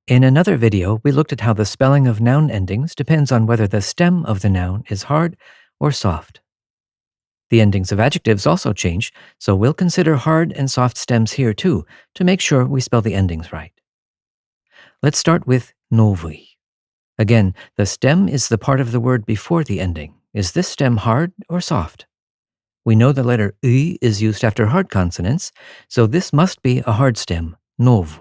In another video, we looked at how the spelling of noun endings depends on whether the stem of the noun is hard or soft. The endings of adjectives also change, so we'll consider hard and soft stems here too to make sure we spell the endings right. Let's start with novый. Again, the stem is the part of the word before the ending. Is this stem hard or soft? We know the letter y is used after hard consonants, so this must be a hard stem, nov.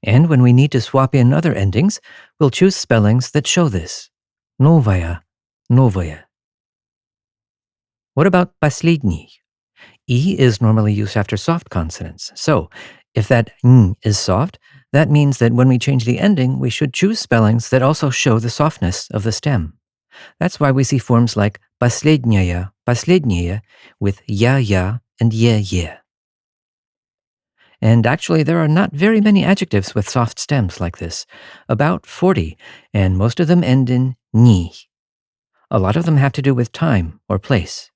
And when we need to swap in other endings, we'll choose spellings that show this. Novaya, novaya. What about Baslidni? E is normally used after soft consonants, so if that n is soft, that means that when we change the ending, we should choose spellings that also show the softness of the stem. That's why we see forms like последняя, последнее, with ya and ye. And actually, there are not very many adjectives with soft stems like this, about 40, and most of them end in ni. A lot of them have to do with time or place.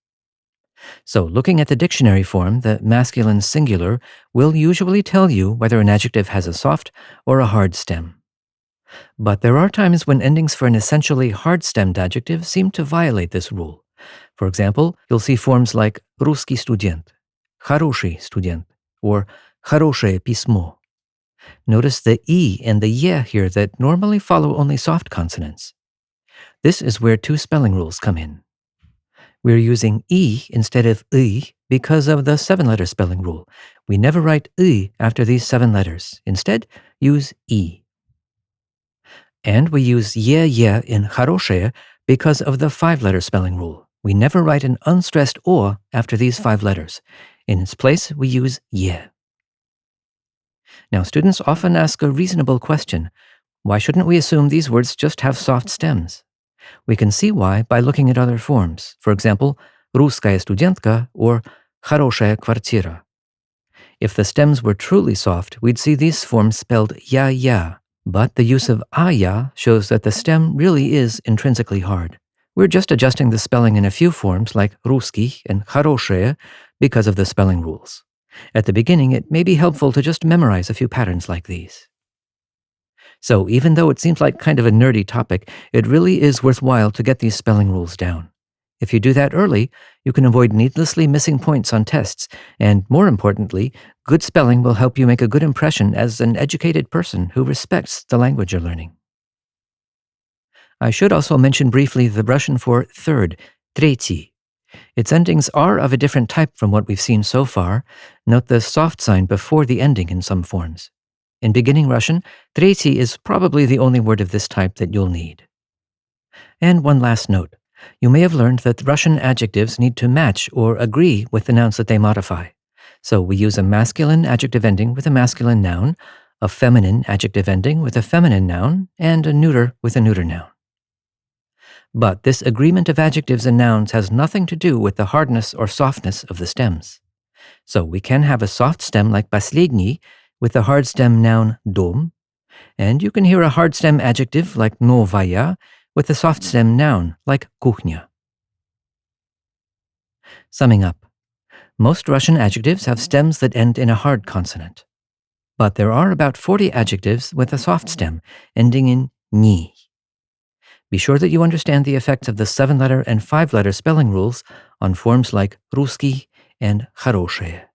So looking at the dictionary form, the masculine singular will usually tell you whether an adjective has a soft or a hard stem. But there are times when endings for an essentially hard-stemmed adjective seem to violate this rule. For example, you'll see forms like русский студент, хороший студент, or хорошее письмо. Notice the e and the ye here that normally follow only soft consonants. This is where two spelling rules come in. We're using e instead of y because of the 7-letter spelling rule. We never write y after these 7 letters. Instead, use e. And we use ye in хорошее because of the 5-letter spelling rule. We never write an unstressed o after these 5 letters. In its place, we use ye. Now, students often ask a reasonable question. Why shouldn't we assume these words just have soft stems? We can see why by looking at other forms. For example, русская студентка or хорошая квартира. If the stems were truly soft, we'd see these forms spelled ya. But the use of aya shows that the stem really is intrinsically hard. We're just adjusting the spelling in a few forms like русский and хорошее because of the spelling rules. At the beginning, it may be helpful to just memorize a few patterns like these. So even though it seems like kind of a nerdy topic, it really is worthwhile to get these spelling rules down. If you do that early, you can avoid needlessly missing points on tests, and more importantly, good spelling will help you make a good impression as an educated person who respects the language you're learning. I should also mention briefly the Russian for third, третий. Its endings are of a different type from what we've seen so far. Note the soft sign before the ending in some forms. In beginning Russian, третий is probably the only word of this type that you'll need. And one last note. You may have learned that Russian adjectives need to match or agree with the nouns that they modify. So we use a masculine adjective ending with a masculine noun, a feminine adjective ending with a feminine noun, and a neuter with a neuter noun. But this agreement of adjectives and nouns has nothing to do with the hardness or softness of the stems. So we can have a soft stem like Baslidni with the hard stem noun dom, and you can hear a hard stem adjective like Novaya with a soft stem noun like kuchnia. Summing up, most Russian adjectives have stems that end in a hard consonant. But there are about 40 adjectives with a soft stem ending in ni. Be sure that you understand the effects of the 7-letter and 5-letter spelling rules on forms like русский and хорошее.